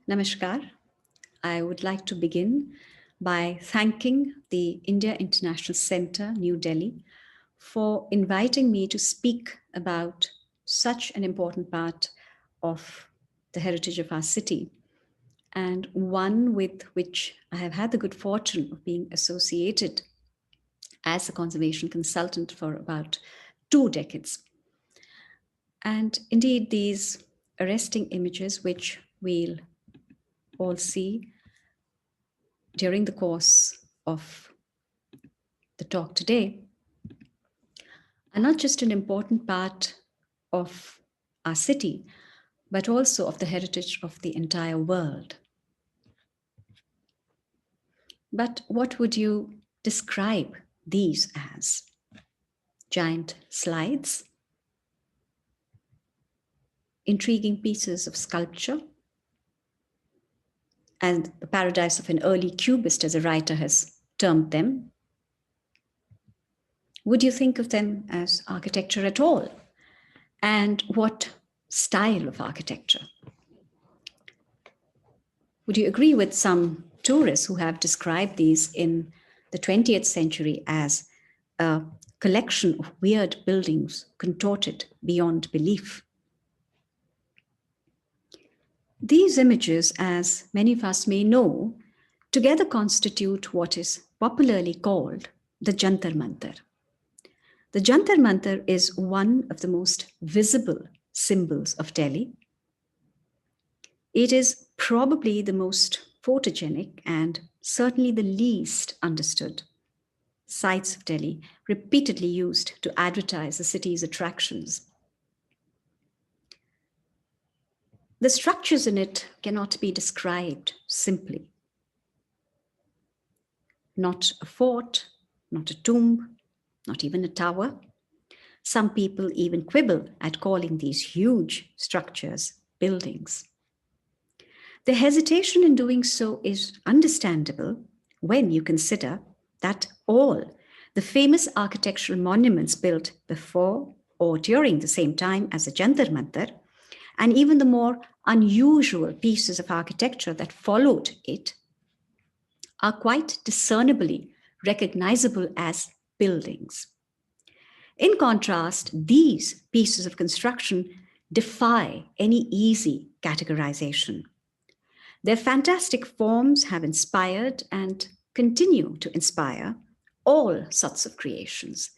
Namaskar. I would like to begin by thanking the India International Centre, New Delhi, for inviting me to speak about such an important part of the heritage of our city, and one with which I have had the good fortune of being associated as a conservation consultant for about 2 decades. And indeed, these arresting images, which we'll all see during the course of the talk today, are not just an important part of our city, but also of the heritage of the entire world. But what would you describe these as? Giant slides? Intriguing pieces of sculpture? And the paradise of an early cubist, as a writer has termed them? Would you think of them as architecture at all? And what style of architecture? Would you agree with some tourists who have described these in the 20th century as a collection of weird buildings contorted beyond belief? These images, as many of us may know, together constitute what is popularly called the Jantar Mantar. The Jantar Mantar is one of the most visible symbols of Delhi. It is probably the most photogenic and certainly the least understood sites of Delhi, repeatedly used to advertise the city's attractions. The structures in it cannot be described simply. Not a fort, not a tomb, not even a tower. Some people even quibble at calling these huge structures buildings. The hesitation in doing so is understandable when you consider that all the famous architectural monuments built before or during the same time as the Jantar Mantar, and even the more unusual pieces of architecture that followed it, are quite discernibly recognizable as buildings. In contrast, these pieces of construction defy any easy categorization. Their fantastic forms have inspired and continue to inspire all sorts of creations,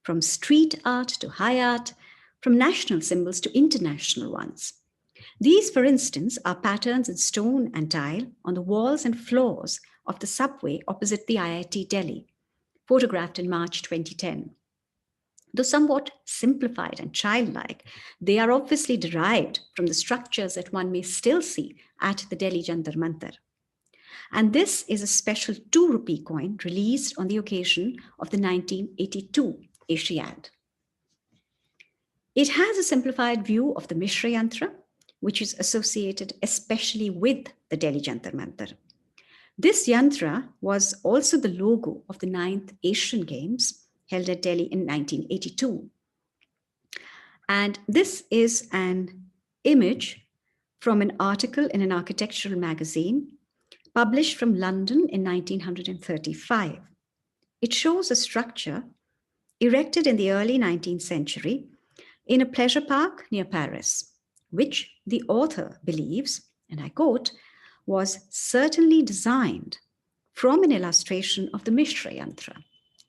from street art to high art, from national symbols to international ones. These, for instance, are patterns in stone and tile on the walls and floors of the subway opposite the IIT Delhi, photographed in March 2010. Though somewhat simplified and childlike, they are obviously derived from the structures that one may still see at the Delhi Jantar Mantar. And this is a special 2 rupee coin released on the occasion of the 1982 Asiad. It has a simplified view of the Mishra Yantra, which is associated especially with the Delhi Jantar Mantar. This yantra was also the logo of the 9th Asian Games held at Delhi in 1982. And this is an image from an article in an architectural magazine published from London in 1935. It shows a structure erected in the early 19th century in a pleasure park near Paris, which the author believes, and I quote, was certainly designed from an illustration of the Mishra Yantra,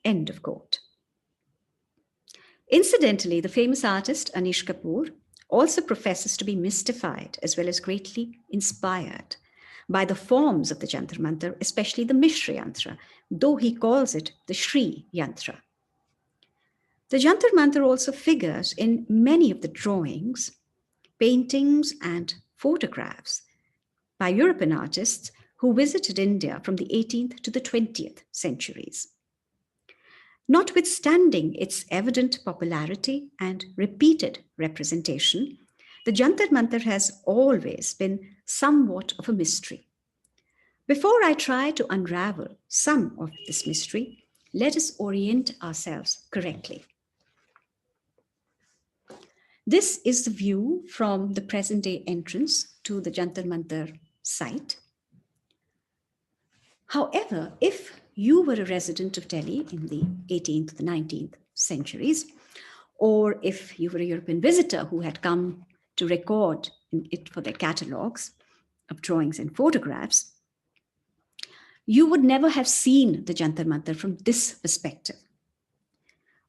end of quote. Incidentally, the famous artist Anish Kapoor also professes to be mystified as well as greatly inspired by the forms of the Jantar Mantar, especially the Mishra Yantra, though he calls it the Shri Yantra. The Jantar Mantar also figures in many of the drawings, paintings, and photographs by European artists who visited India from the 18th to the 20th centuries. Notwithstanding its evident popularity and repeated representation, the Jantar Mantar has always been somewhat of a mystery. Before I try to unravel some of this mystery, let us orient ourselves correctly. This is the view from the present-day entrance to the Jantar Mantar site. However, if you were a resident of Delhi in the 18th, the 19th centuries, or if you were a European visitor who had come to record it for their catalogues of drawings and photographs, you would never have seen the Jantar Mantar from this perspective.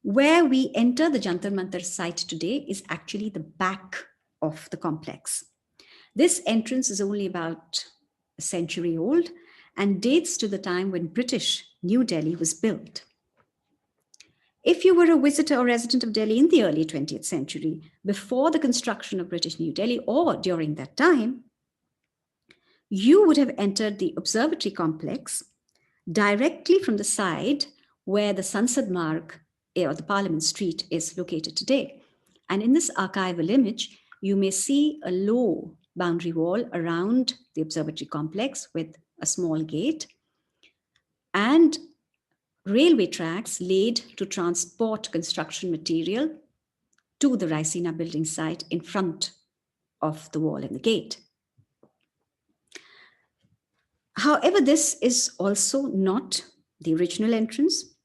Where we enter the Jantar Mantar site today is actually the back of the complex. This entrance is only about a century old and dates to the time when British New Delhi was built. If you were a visitor or resident of Delhi in the early 20th century, before the construction of British New Delhi or during that time, you would have entered the Observatory complex directly from the side where the Sansad Marg or the Parliament Street is located today. And in this archival image, you may see a low boundary wall around the Observatory complex with a small gate and railway tracks laid to transport construction material to the Raisina building site in front of the wall and the gate. However, this is also not the original entrance.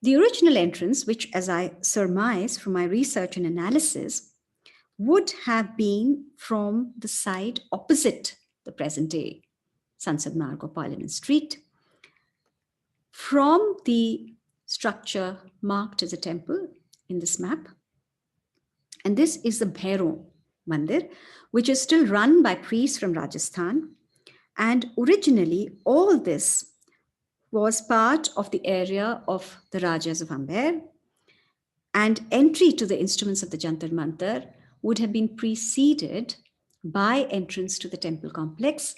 The original entrance, which, as I surmise from my research and analysis, would have been from the side opposite the present-day Sansad Marg or Parliament Street, from the structure marked as a temple in this map. And this is the Bhairo Mandir, which is still run by priests from Rajasthan. And originally, all this was part of the area of the Rajas of Amber, and entry to the instruments of the Jantar Mantar would have been preceded by entrance to the temple complex,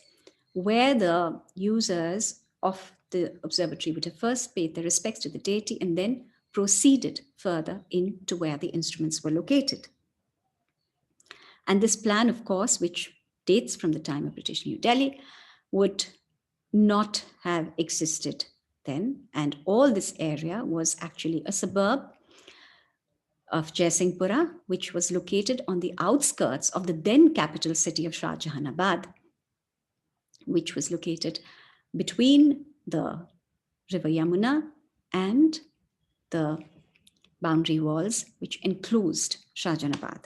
where the users of the observatory would have first paid their respects to the deity and then proceeded further into where the instruments were located. And this plan, of course, which dates from the time of British New Delhi, would not have existed then. And all this area was actually a suburb of Jaisinghpura, which was located on the outskirts of the then capital city of Shah Jahanabad, which was located between the river Yamuna and the boundary walls, which enclosed Shah Jahanabad.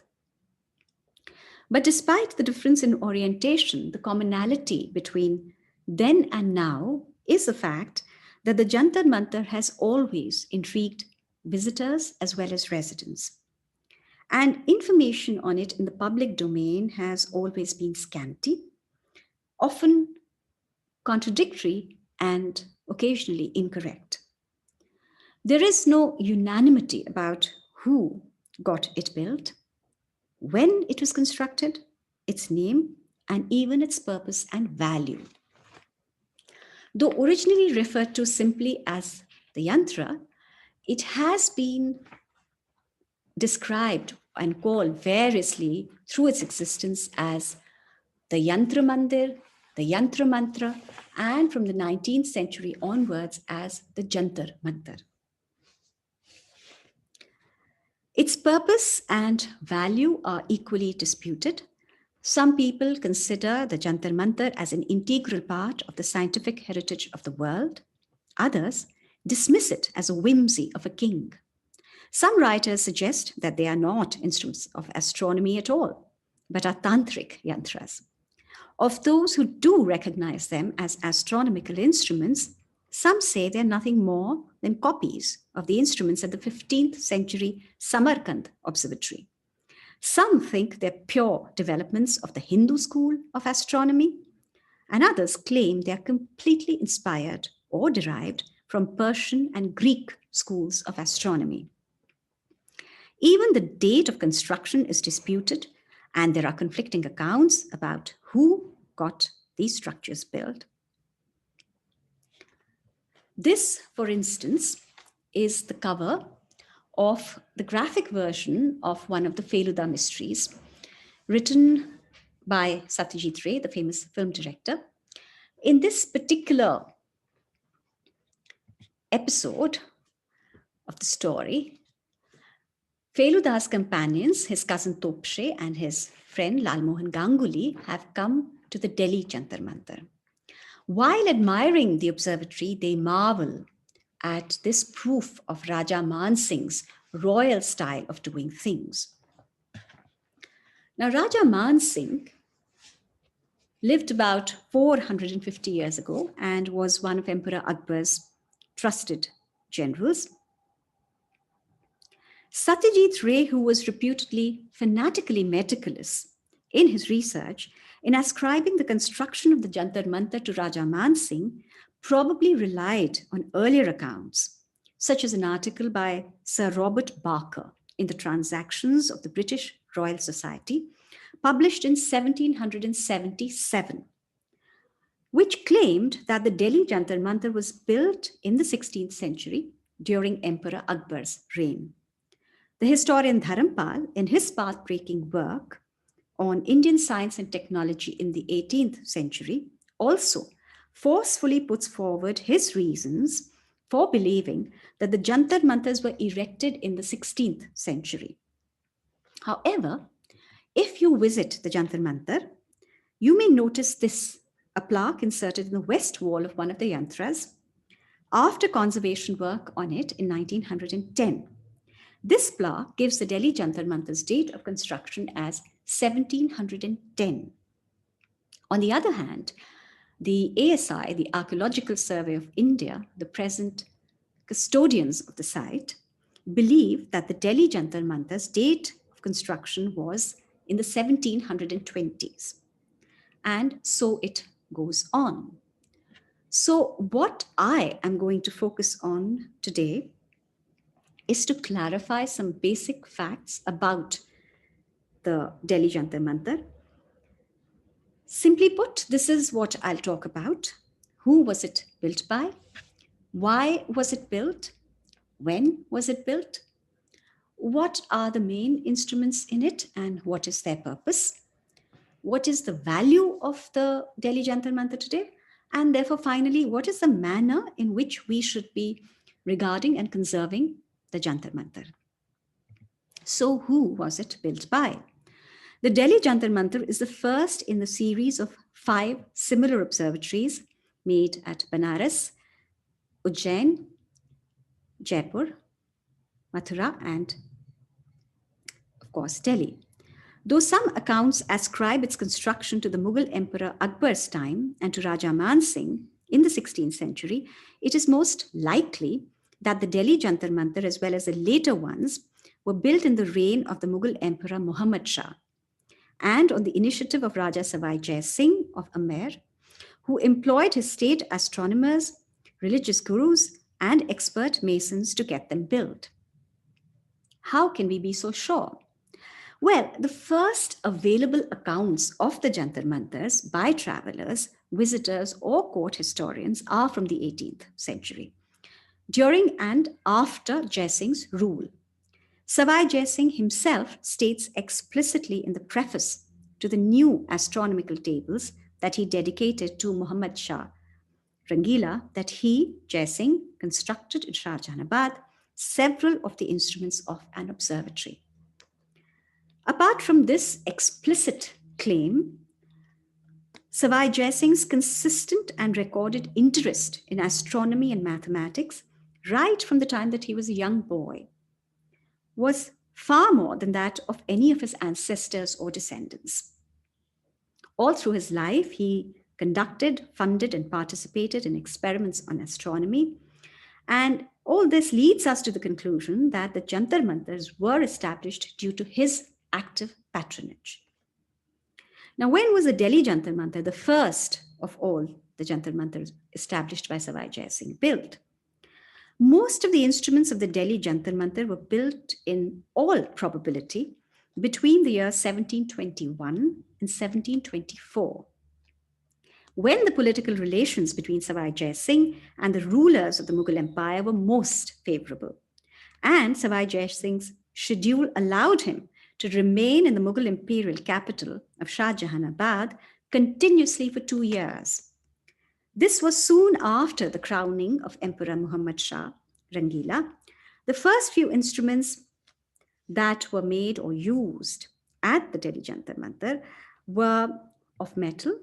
But despite the difference in orientation, the commonality between then and now is the fact that the Jantar Mantar has always intrigued visitors as well as residents. And information on it in the public domain has always been scanty, often contradictory, and occasionally incorrect. There is no unanimity about who got it built, when it was constructed, its name, and even its purpose and value. Though originally referred to simply as the yantra, it has been described and called variously through its existence as the Yantra Mandir, the Jantar Mantar, and from the 19th century onwards as the Jantar Mantar. Its purpose and value are equally disputed. Some people consider the Jantar Mantar as an integral part of the scientific heritage of the world. Others dismiss it as a whimsy of a king. Some writers suggest that they are not instruments of astronomy at all, but are tantric yantras. Of those who do recognize them as astronomical instruments, some say they're nothing more than copies of the instruments at the 15th century Samarkand Observatory. Some think they're pure developments of the Hindu school of astronomy, and others claim they are completely inspired or derived from Persian and Greek schools of astronomy. Even the date of construction is disputed, and there are conflicting accounts about who got these structures built. This, for instance, is the cover of the graphic version of one of the Feluda mysteries, written by Satyajit Ray, the famous film director. In this particular episode of the story, Feluda's companions, his cousin Topshe and his friend Lalmohan Ganguly, have come to the Delhi Jantar Mantar. While admiring the observatory, they marvel at this proof of Raja Man Singh's royal style of doing things. Now, Raja Man Singh lived about 450 years ago and was one of Emperor Akbar's trusted generals. Satyajit Ray, who was reputedly fanatically meticulous in his research, in ascribing the construction of the Jantar Mantar to Raja Man Singh, probably relied on earlier accounts, such as an article by Sir Robert Barker in the Transactions of the British Royal Society, published in 1777, which claimed that the Delhi Jantar Mantar was built in the 16th century during Emperor Akbar's reign. The historian Dharampal, in his path-breaking work on Indian science and technology in the 18th century, also forcefully puts forward his reasons for believing that the Jantar Mantars were erected in the 16th century. However, if you visit the Jantar Mantar, you may notice this, a plaque inserted in the west wall of one of the yantras after conservation work on it in 1910. This plaque gives the Delhi Jantar Mantar's date of construction as 1710. On the other hand, the ASI, the Archaeological Survey of India, the present custodians of the site, believe that the Delhi Jantar Mantar's date of construction was in the 1720s. And so it goes on. So what I am going to focus on today is to clarify some basic facts about the Delhi Jantar Mantar. Simply put, this is what I'll talk about. Who was it built by? Why was it built? When was it built? What are the main instruments in it and what is their purpose? What is the value of the Delhi Jantar Mantar today? And therefore, finally, what is the manner in which we should be regarding and conserving the Jantar Mantar? So who was it built by? The Delhi Jantar Mantar is the first in the series of 5 similar observatories made at Banaras, Ujjain, Jaipur, Mathura, and of course Delhi. Though some accounts ascribe its construction to the Mughal Emperor Akbar's time and to Raja Man Singh in the 16th century, it is most likely that the Delhi Jantar Mantar, as well as the later ones, were built in the reign of the Mughal Emperor Muhammad Shah and on the initiative of Raja Sawai Jai Singh of Amer, who employed his state astronomers, religious gurus, and expert masons to get them built. How can we be so sure? Well, the first available accounts of the Jantar Mantars by travelers, visitors, or court historians are from the 18th century, during and after Jai Singh's rule. Sawai Jai Singh himself states explicitly in the preface to the new astronomical tables that he dedicated to Muhammad Shah Rangila that he, Jai Singh, constructed in Shahjahanabad several of the instruments of an observatory. Apart from this explicit claim, Sawai Jai Singh's consistent and recorded interest in astronomy and mathematics, right from the time that he was a young boy, was far more than that of any of his ancestors or descendants. All through his life, he conducted, funded, and participated in experiments on astronomy. And all this leads us to the conclusion that the Jantar Mantars were established due to his active patronage. Now, when was the Delhi Jantar Mantar, the first of all the Jantar Mantars established by Sawai Jai Singh, built? Most of the instruments of the Delhi Jantar Mantar were built in all probability between the year 1721 and 1724, when the political relations between Sawai Jai Singh and the rulers of the Mughal Empire were most favorable. And Sawai Jai Singh's schedule allowed him to remain in the Mughal imperial capital of Shahjahanabad continuously for 2 years. This was soon after the crowning of Emperor Muhammad Shah Rangila. The first few instruments that were made or used at the Delhi Jantar Mantar were of metal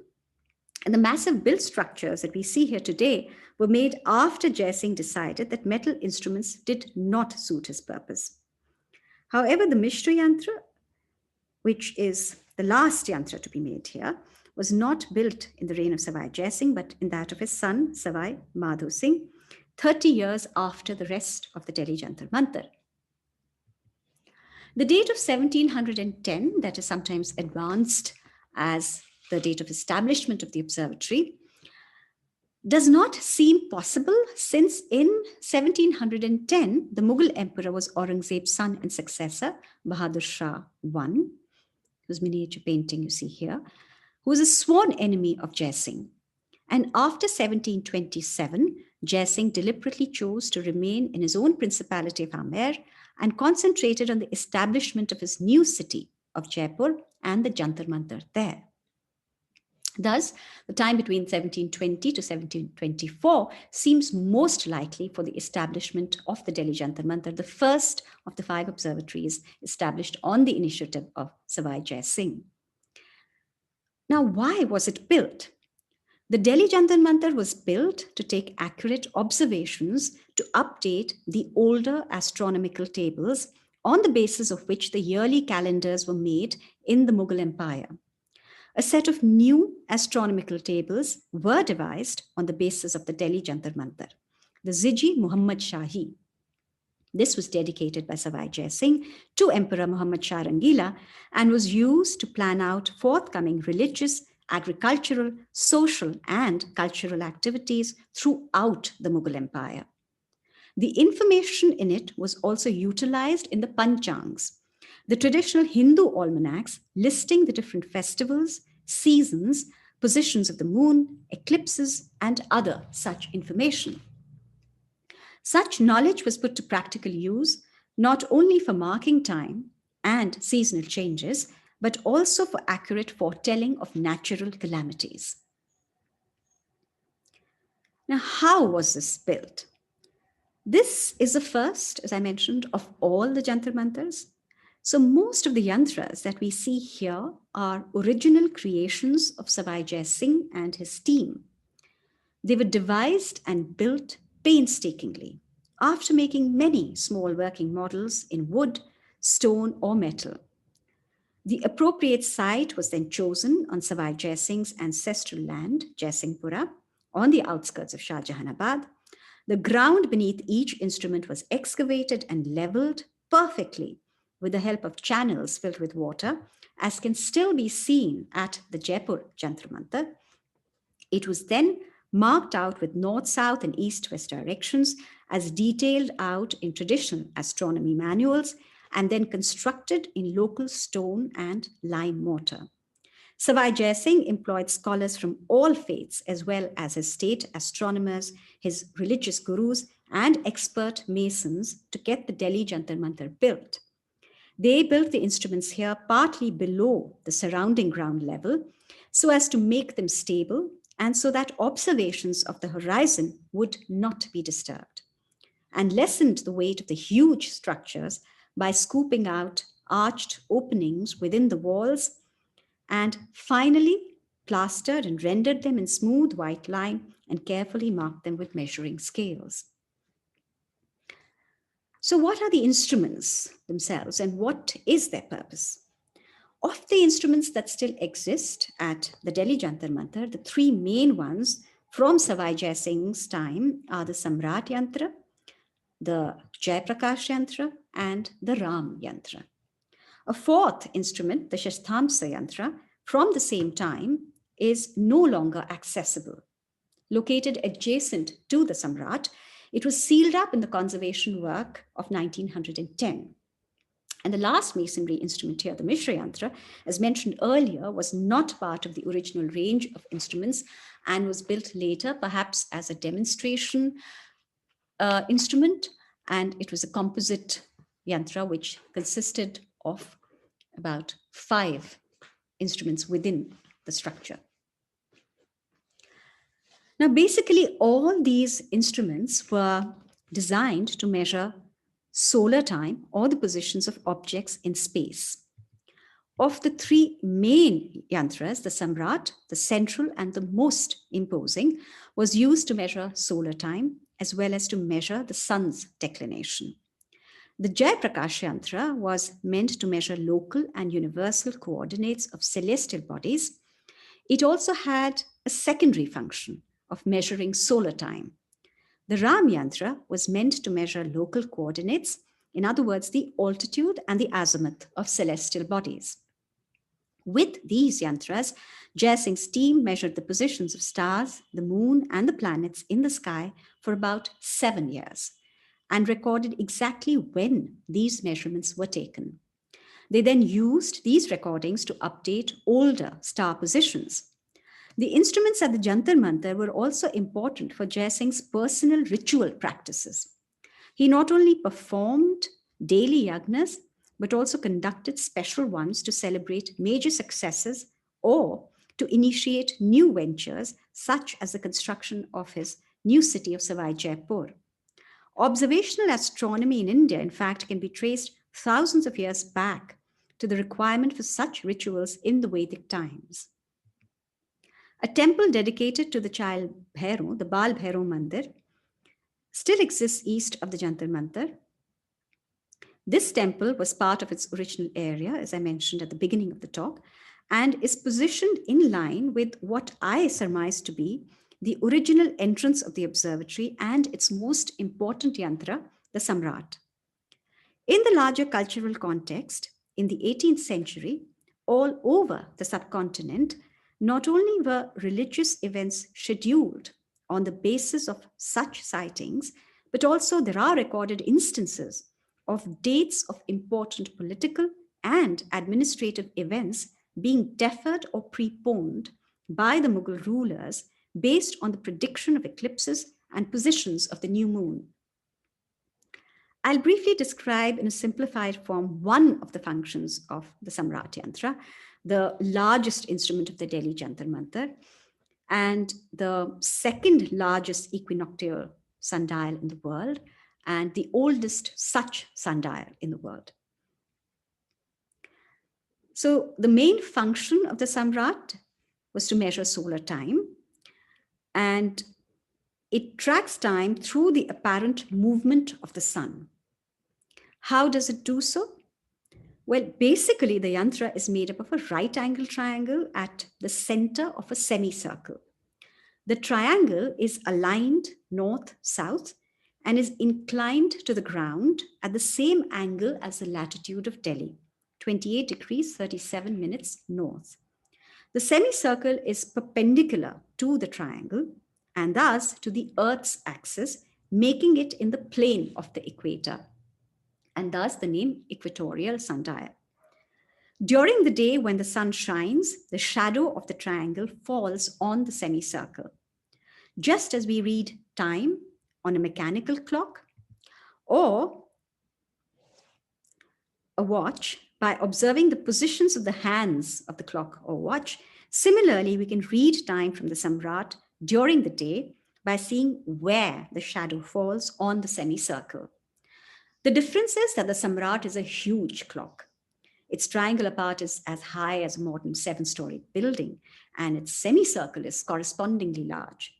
And the massive built structures that we see here today were made after Jai Singh decided that metal instruments did not suit his purpose. However, the Mishra Yantra, which is the last yantra to be made here, was not built in the reign of Sawai Jai Singh, but in that of his son, Sawai Madho Singh, 30 years after the rest of the Delhi Jantar Mantar. The date of 1710, that is sometimes advanced as the date of establishment of the observatory, does not seem possible, since in 1710, the Mughal emperor was Aurangzeb's son and successor, Bahadur Shah I, whose miniature painting you see here, who was a sworn enemy of Jai Singh. And after 1727, Jai Singh deliberately chose to remain in his own principality of Amer and concentrated on the establishment of his new city of Jaipur and the Jantar Mantar there. Thus, the time between 1720 to 1724 seems most likely for the establishment of the Delhi Jantar Mantar, the first of the 5 observatories established on the initiative of Sawai Jai Singh. Now, why was it built? The Delhi Jantar Mantar was built to take accurate observations to update the older astronomical tables on the basis of which the yearly calendars were made in the Mughal Empire. A set of new astronomical tables were devised on the basis of the Delhi Jantar Mantar, the Ziji Muhammad Shahi. This was dedicated by Sawai Jai Singh to Emperor Muhammad Shah Rangila and was used to plan out forthcoming religious, agricultural, social, and cultural activities throughout the Mughal Empire. The information in it was also utilized in the Panchangs, the traditional Hindu almanacs listing the different festivals, seasons, positions of the moon, eclipses, and other such information. Such knowledge was put to practical use not only for marking time and seasonal changes, but also for accurate foretelling of natural calamities. Now, how was this built? This is the first, as I mentioned, of all the Jantar Mantars. So most of the yantras that we see here are original creations of Sawai Jai Singh and his team. They were devised and built painstakingly after making many small working models in wood, stone, or metal. The appropriate site was then chosen on Sawai Jai Singh's ancestral land, Jaisinghpura, on the outskirts of Shahjahanabad. The ground beneath each instrument was excavated and leveled perfectly with the help of channels filled with water, as can still be seen at the Jaipur Jantar Mantar. It was then marked out with north, south, and east, west directions as detailed out in traditional astronomy manuals, and then constructed in local stone and lime mortar. Sawai Jai Singh employed scholars from all faiths, as well as his state astronomers, his religious gurus, and expert masons to get the Delhi Jantar Mantar built. They built the instruments here partly below the surrounding ground level so as to make them stable and so that observations of the horizon would not be disturbed, and lessened the weight of the huge structures by scooping out arched openings within the walls, and finally plastered and rendered them in smooth white lime and carefully marked them with measuring scales. So what are the instruments themselves and what is their purpose? Of the instruments that still exist at the Delhi Jantar Mantar, the 3 main ones from Sawai Jai Singh's time are the Samrat Yantra, the Jai Prakash Yantra, and the Ram Yantra. A 4th instrument, the Shasthamsa Yantra, from the same time is no longer accessible. Located adjacent to the Samrat, it was sealed up in the conservation work of 1910. And the last masonry instrument here, the Mishra Yantra, as mentioned earlier, was not part of the original range of instruments and was built later, perhaps as a demonstration instrument. And it was a composite yantra which consisted of about 5 instruments within the structure. Now, basically, all these instruments were designed to measure solar time or the positions of objects in space. Of the three main yantras, the Samrat, the central and the most imposing, was used to measure solar time as well as to measure the sun's declination. The Jai Prakash Yantra was meant to measure local and universal coordinates of celestial bodies. It also had a secondary function of measuring solar time. The Ram Yantra was meant to measure local coordinates, in other words, the altitude and the azimuth of celestial bodies. With these yantras, Jai Singh's team measured the positions of stars, the moon, and the planets in the sky for about 7 years and recorded exactly when these measurements were taken. They then used these recordings to update older star positions. The instruments at the Jantar Mantar were also important for Jai Singh's personal ritual practices. He not only performed daily yagnas, but also conducted special ones to celebrate major successes or to initiate new ventures, such as the construction of his new city of Sawai, Jaipur. Observational astronomy in India, in fact, can be traced thousands of years back to the requirement for such rituals in the Vedic times. A temple dedicated to the child Bhairo, the Bal Bhairo Mandir, still exists east of the Jantar Mantar. This temple was part of its original area, as I mentioned at the beginning of the talk, and is positioned in line with what I surmise to be the original entrance of the observatory and its most important yantra, the Samrat. In the larger cultural context, in the 18th century, all over the subcontinent, not only were religious events scheduled on the basis of such sightings, but also there are recorded instances of dates of important political and administrative events being deferred or preponed by the Mughal rulers based on the prediction of eclipses and positions of the new moon. I'll briefly describe in a simplified form one of the functions of the Samrat Yantra, the largest instrument of the Delhi Jantar Mantar, and the second largest equinoctial sundial in the world, and the oldest such sundial in the world. So the main function of the Samrat was to measure solar time, and it tracks time through the apparent movement of the sun. How does it do so? Well, basically, the yantra is made up of a right angle triangle at the center of a semicircle. The triangle is aligned north-south and is inclined to the ground at the same angle as the latitude of Delhi, 28 degrees 37 minutes north. The semicircle is perpendicular to the triangle and thus to the Earth's axis, making it in the plane of the equator, and thus the name equatorial sundial. During the day when the sun shines, the shadow of the triangle falls on the semicircle. Just as we read time on a mechanical clock or a watch by observing the positions of the hands of the clock or watch, similarly, we can read time from the Samrat during the day by seeing where the shadow falls on the semicircle. The difference is that the Samrat is a huge clock. Its triangular part is as high as a modern 7-story building, and its semicircle is correspondingly large.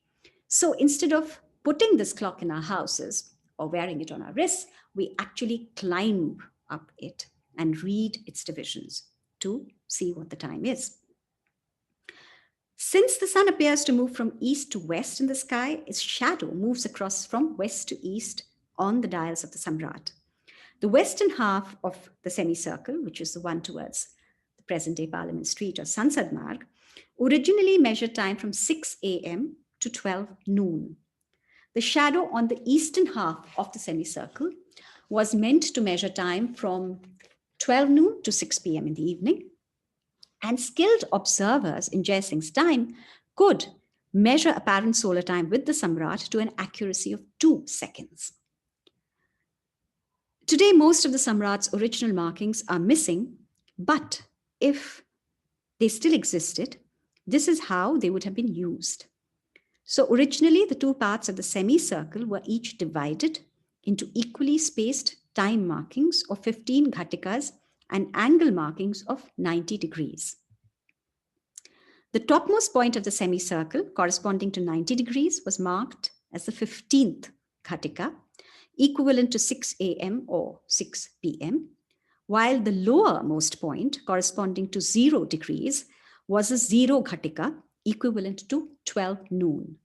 So instead of putting this clock in our houses or wearing it on our wrists, we actually climb up it and read its divisions to see what the time is. Since the sun appears to move from east to west in the sky, its shadow moves across from west to east on the dials of the Samrat. The western half of the semicircle, which is the one towards the present-day Parliament Street or Sansad Marg, originally measured time from 6 a.m. to 12 noon. The shadow on the eastern half of the semicircle was meant to measure time from 12 noon to 6 p.m. in the evening. And skilled observers in Jai Singh's time could measure apparent solar time with the Samrat to an accuracy of 2 seconds. Today, most of the Samrat's original markings are missing, but if they still existed, this is how they would have been used. So originally, the two parts of the semicircle were each divided into equally spaced time markings of 15 ghatikas and angle markings of 90 degrees. The topmost point of the semicircle, corresponding to 90 degrees, was marked as the 15th Ghatika, equivalent to 6 a.m. or 6 p.m., while the lowermost point, corresponding to 0 degrees, was a 0 Ghatika, equivalent to 12 noon.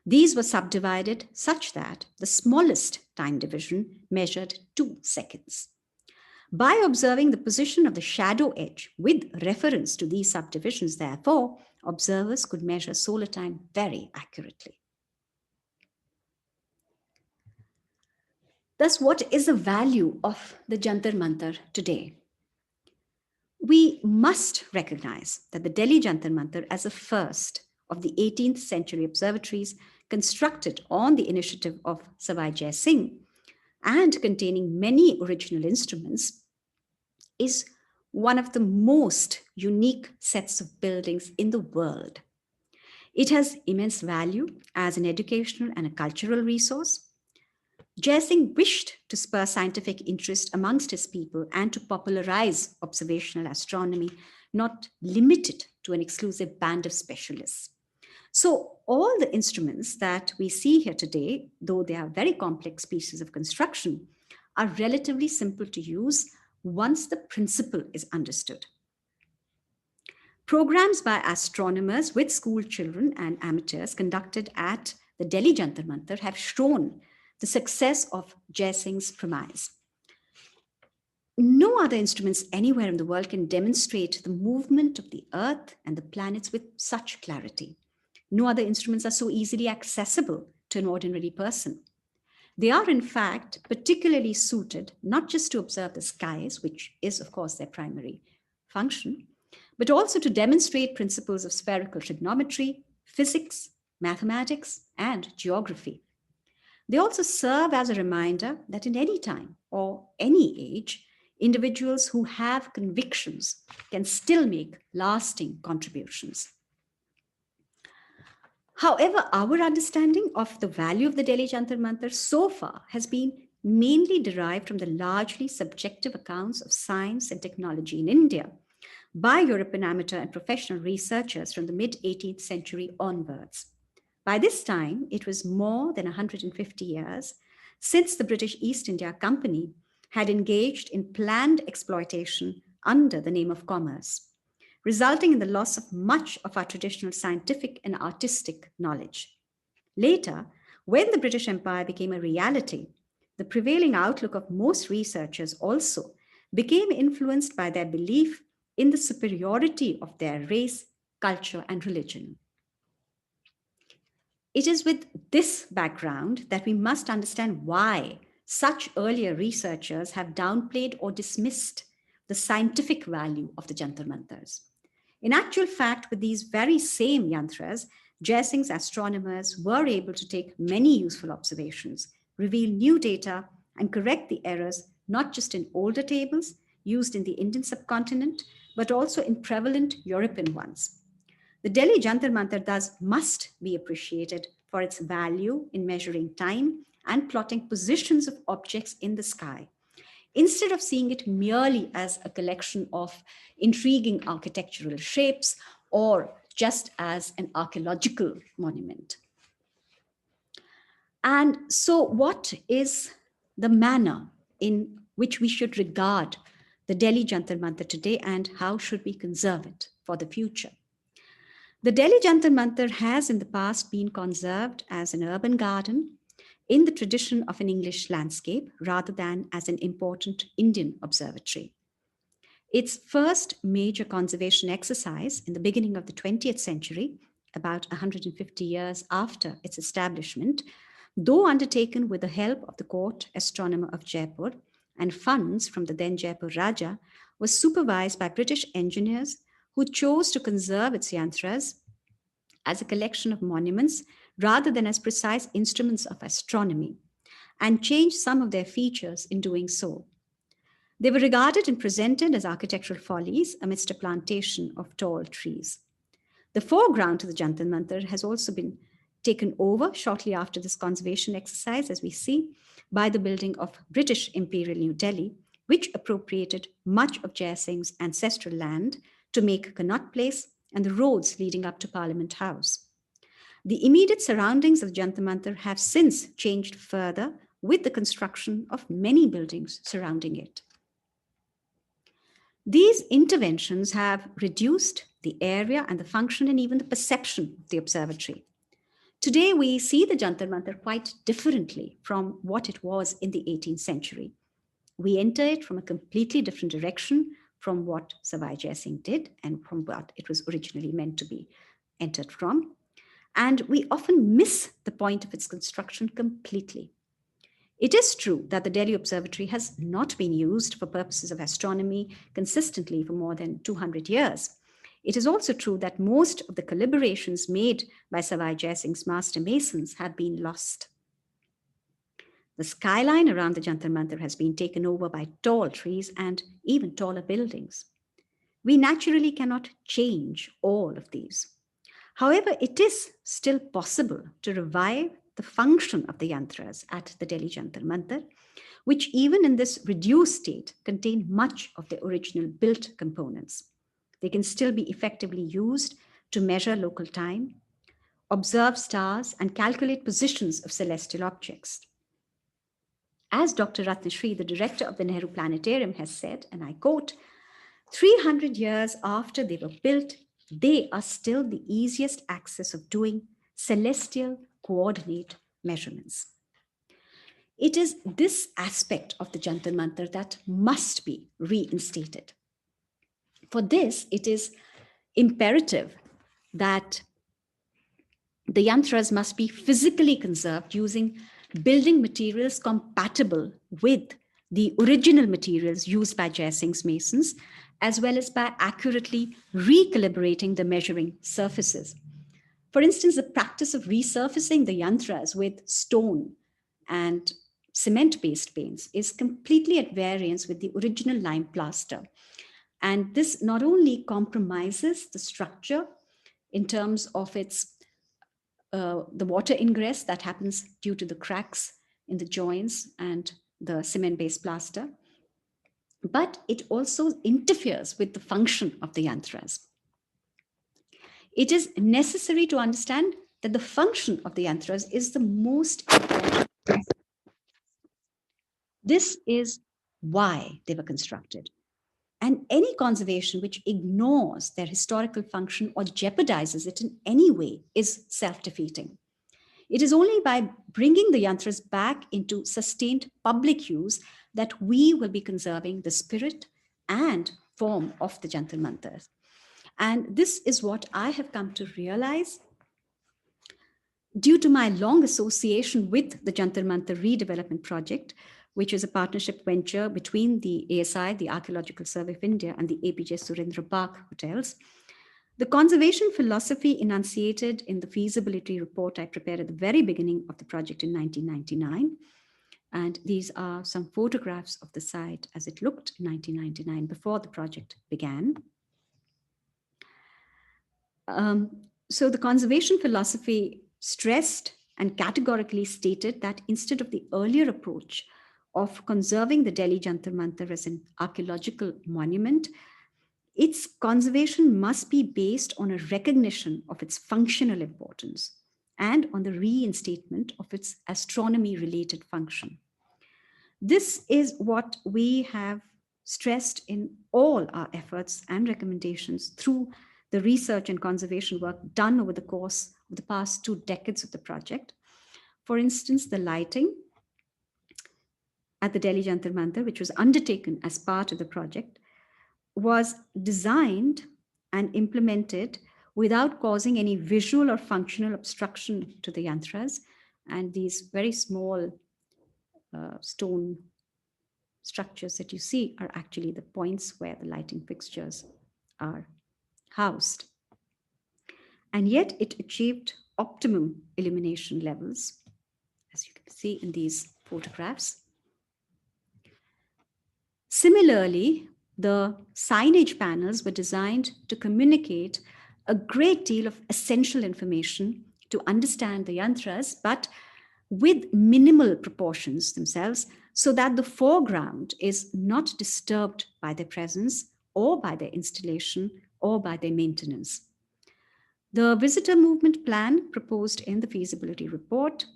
These were subdivided such that the smallest time division measured 2 seconds. By observing the position of the shadow edge with reference to these subdivisions, therefore, observers could measure solar time very accurately. Thus, what is the value of the Jantar Mantar today? We must recognize that the Delhi Jantar Mantar, as the first of the 18th century observatories constructed on the initiative of Sawai Singh and containing many original instruments, is one of the most unique sets of buildings in the world. It has immense value as an educational and a cultural resource. Jai Singh wished to spur scientific interest amongst his people and to popularize observational astronomy, not limited to an exclusive band of specialists. So all the instruments that we see here today, though they are very complex pieces of construction, are relatively simple to use once the principle is understood. Programs by astronomers with school children and amateurs conducted at the Delhi Jantar Mantar have shown the success of Jai Singh's premise. No other instruments anywhere in the world can demonstrate the movement of the Earth and the planets with such clarity. No other instruments are so easily accessible to an ordinary person. They are, in fact, particularly suited not just to observe the skies, which is, of course, their primary function, but also to demonstrate principles of spherical trigonometry, physics, mathematics, and geography. They also serve as a reminder that in any time or any age, individuals who have convictions can still make lasting contributions. However, our understanding of the value of the Delhi Jantar Mantar so far has been mainly derived from the largely subjective accounts of science and technology in India by European amateur and professional researchers from the mid-18th century onwards. By this time, it was more than 150 years since the British East India Company had engaged in planned exploitation under the name of commerce, resulting in the loss of much of our traditional scientific and artistic knowledge. Later, when the British Empire became a reality, the prevailing outlook of most researchers also became influenced by their belief in the superiority of their race, culture, and religion. It is with this background that we must understand why such earlier researchers have downplayed or dismissed the scientific value of the Jantar Mantars. In actual fact, with these very same yantras, Jai Singh's astronomers were able to take many useful observations, reveal new data, and correct the errors not just in older tables used in the Indian subcontinent, but also in prevalent European ones. The Delhi Jantar Mantar thus must be appreciated for its value in measuring time and plotting positions of objects in the sky, instead of seeing it merely as a collection of intriguing architectural shapes or just as an archaeological monument. And so, what is the manner in which we should regard the Delhi Jantar Mantar today, and how should we conserve it for the future? The Delhi Jantar Mantar has in the past been conserved as an urban garden in the tradition of an English landscape rather than as an important Indian observatory. Its first major conservation exercise in the beginning of the 20th century, about 150 years after its establishment, though undertaken with the help of the court astronomer of Jaipur and funds from the then Jaipur Raja, was supervised by British engineers who chose to conserve its yantras as a collection of monuments rather than as precise instruments of astronomy, and changed some of their features in doing so. They were regarded and presented as architectural follies amidst a plantation of tall trees. The foreground to the Jantar Mantar has also been taken over shortly after this conservation exercise, as we see, by the building of British Imperial New Delhi, which appropriated much of Jai Singh's ancestral land to make Connaught Place and the roads leading up to Parliament House. The immediate surroundings of Jantar Mantar have since changed further with the construction of many buildings surrounding it. These interventions have reduced the area and the function and even the perception of the observatory. Today, we see the Jantar Mantar quite differently from what it was in the 18th century. We enter it from a completely different direction from what Sawai Jai Singh did and from what it was originally meant to be entered from. And we often miss the point of its construction completely. It is true that the Delhi Observatory has not been used for purposes of astronomy consistently for more than 200 years. It is also true that most of the calibrations made by Sawai Jai Singh's master masons have been lost. The skyline around the Jantar Mantar has been taken over by tall trees and even taller buildings. We naturally cannot change all of these. However, it is still possible to revive the function of the yantras at the Delhi Jantar Mantar, which even in this reduced state contain much of the original built components. They can still be effectively used to measure local time, observe stars, and calculate positions of celestial objects. As Dr. Ratnashri, the director of the Nehru Planetarium, has said, and I quote, 300 years after they were built, they are still the easiest access of doing celestial coordinate measurements. It is this aspect of the Jantar Mantar that must be reinstated. For this, it is imperative that the yantras must be physically conserved using building materials compatible with the original materials used by Jai Singh's masons, as well as by accurately recalibrating the measuring surfaces. For instance, the practice of resurfacing the yantras with stone and cement-based paints is completely at variance with the original lime plaster. And this not only compromises the structure in terms of its the water ingress that happens due to the cracks in the joints and the cement-based plaster, but it also interferes with the function of the yantras. It is necessary to understand that the function of the yantras is the most important. This is why they were constructed. And any conservation which ignores their historical function or jeopardizes it in any way is self-defeating. It is only by bringing the yantras back into sustained public use that we will be conserving the spirit and form of the Jantar Mantars. And this is what I have come to realize due to my long association with the Jantar Mantar Redevelopment Project, which is a partnership venture between the ASI, the Archaeological Survey of India, and the APJ Surendra Park hotels. The conservation philosophy enunciated in the feasibility report I prepared at the very beginning of the project in 1999. And these are some photographs of the site as it looked in 1999 before the project began. So the conservation philosophy stressed and categorically stated that instead of the earlier approach of conserving the Delhi Jantar Mantar as an archaeological monument, its conservation must be based on a recognition of its functional importance and on the reinstatement of its astronomy-related function. This is what we have stressed in all our efforts and recommendations through the research and conservation work done over the course of the past 2 decades of the project. For instance, the lighting at the Delhi Jantar Mantar, which was undertaken as part of the project, was designed and implemented without causing any visual or functional obstruction to the yantras. And these very small stone structures that you see are actually the points where the lighting fixtures are housed. And yet it achieved optimum illumination levels, as you can see in these photographs. Similarly, the signage panels were designed to communicate a great deal of essential information to understand the yantras, but with minimal proportions themselves, so that the foreground is not disturbed by their presence or by their installation or by their maintenance. The visitor movement plan proposed in the feasibility report,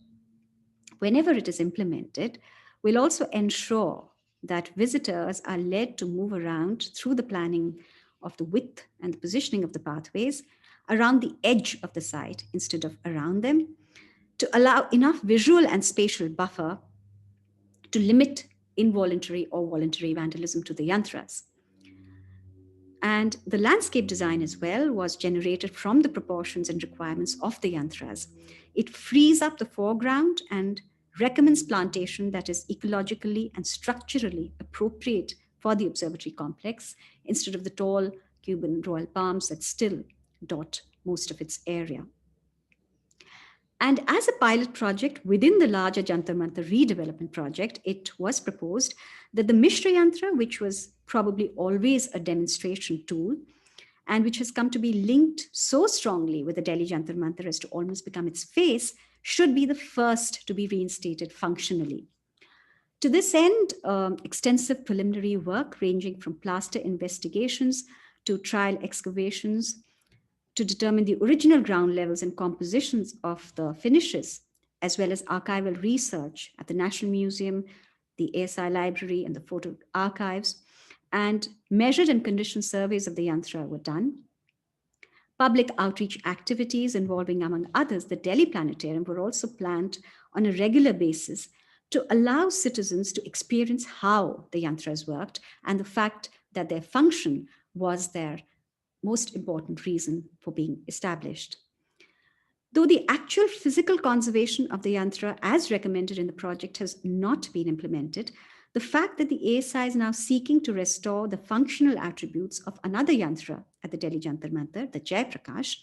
whenever it is implemented, will also ensure that visitors are led to move around through the planning of the width and the positioning of the pathways around the edge of the site instead of around them, to allow enough visual and spatial buffer to limit involuntary or voluntary vandalism to the yantras. And the landscape design as well was generated from the proportions and requirements of the yantras. It frees up the foreground and recommends plantation that is ecologically and structurally appropriate for the observatory complex instead of the tall Cuban royal palms that still dot most of its area. And as a pilot project within the larger Jantar Mantar Redevelopment Project, it was proposed that the Mishra Yantra, which was probably always a demonstration tool, and which has come to be linked so strongly with the Delhi Jantar Mantar as to almost become its face, should be the first to be reinstated functionally. To this end, extensive preliminary work ranging from plaster investigations to trial excavations to determine the original ground levels and compositions of the finishes, as well as archival research at the National Museum, the ASI Library, and the photo archives, and measured and conditioned surveys of the yantra were done. Public outreach activities involving, among others, the Delhi Planetarium were also planned on a regular basis to allow citizens to experience how the yantras worked and the fact that their function was their most important reason for being established. Though the actual physical conservation of the yantra as recommended in the project has not been implemented, the fact that the ASI is now seeking to restore the functional attributes of another yantra at the Delhi Jantar Mantar, the Jai Prakash,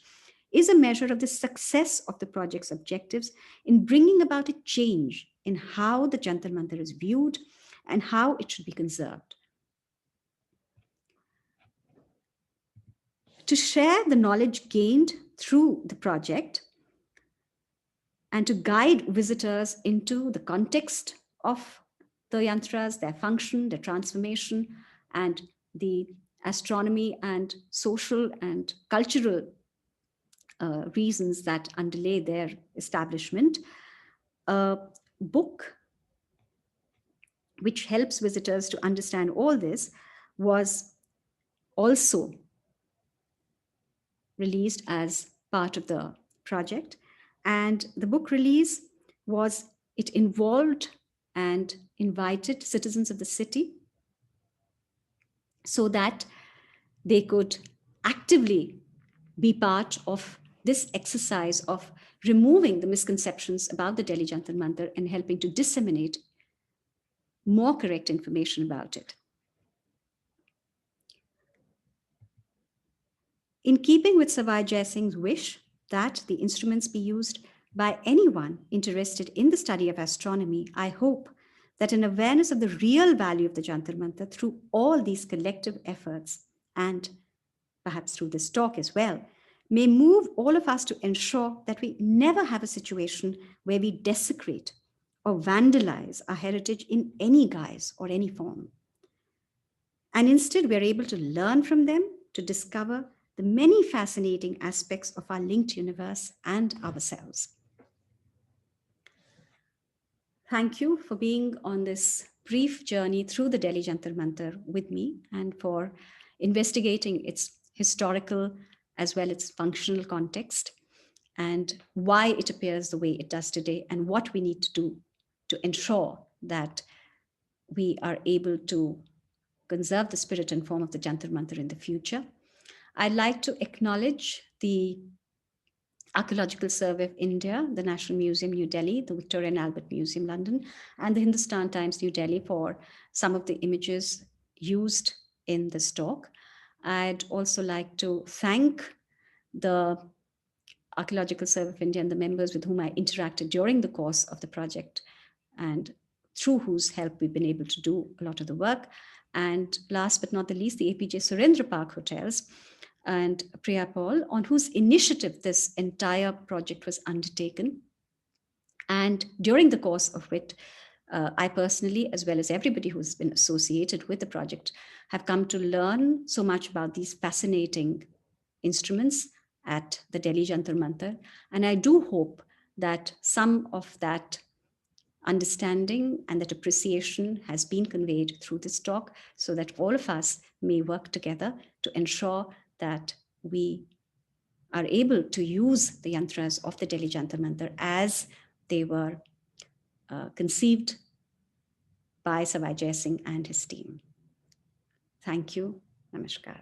is a measure of the success of the project's objectives in bringing about a change in how the Jantar Mantar is viewed and how it should be conserved. To share the knowledge gained through the project and to guide visitors into the context of the yantras, their function, their transformation, and the astronomy and social and cultural reasons that underlay their establishment, a book which helps visitors to understand all this was also released as part of the project. And the book release it involved and invited citizens of the city so that they could actively be part of this exercise of removing the misconceptions about the Delhi Jantar Mantar and helping to disseminate more correct information about it. In keeping with Sawai Jai Singh's wish that the instruments be used by anyone interested in the study of astronomy, I hope that an awareness of the real value of the Jantar Mantar through all these collective efforts, and perhaps through this talk as well, may move all of us to ensure that we never have a situation where we desecrate or vandalize our heritage in any guise or any form. And instead, we're able to learn from them to discover the many fascinating aspects of our linked universe and ourselves. Thank you for being on this brief journey through the Delhi Jantar Mantar with me and for investigating its historical as well as its functional context and why it appears the way it does today and what we need to do to ensure that we are able to conserve the spirit and form of the Jantar Mantar in the future. I'd like to acknowledge the Archaeological Survey of India, the National Museum, New Delhi, the Victoria and Albert Museum, London, and the Hindustan Times, New Delhi for some of the images used in this talk. I'd also like to thank the Archaeological Survey of India and the members with whom I interacted during the course of the project and through whose help we've been able to do a lot of the work. And last but not the least, the APJ Surendra Park Hotels and Priya Paul, on whose initiative this entire project was undertaken, and during the course of it, I personally, as well as everybody who's been associated with the project, have come to learn so much about these fascinating instruments at the Delhi Jantar Mantar. And I do hope that some of that understanding and that appreciation has been conveyed through this talk, so that all of us may work together to ensure that we are able to use the yantras of the Delhi Jantar Mantar as they were conceived by Sawai Jai Singh and his team. Thank you. Namaskar.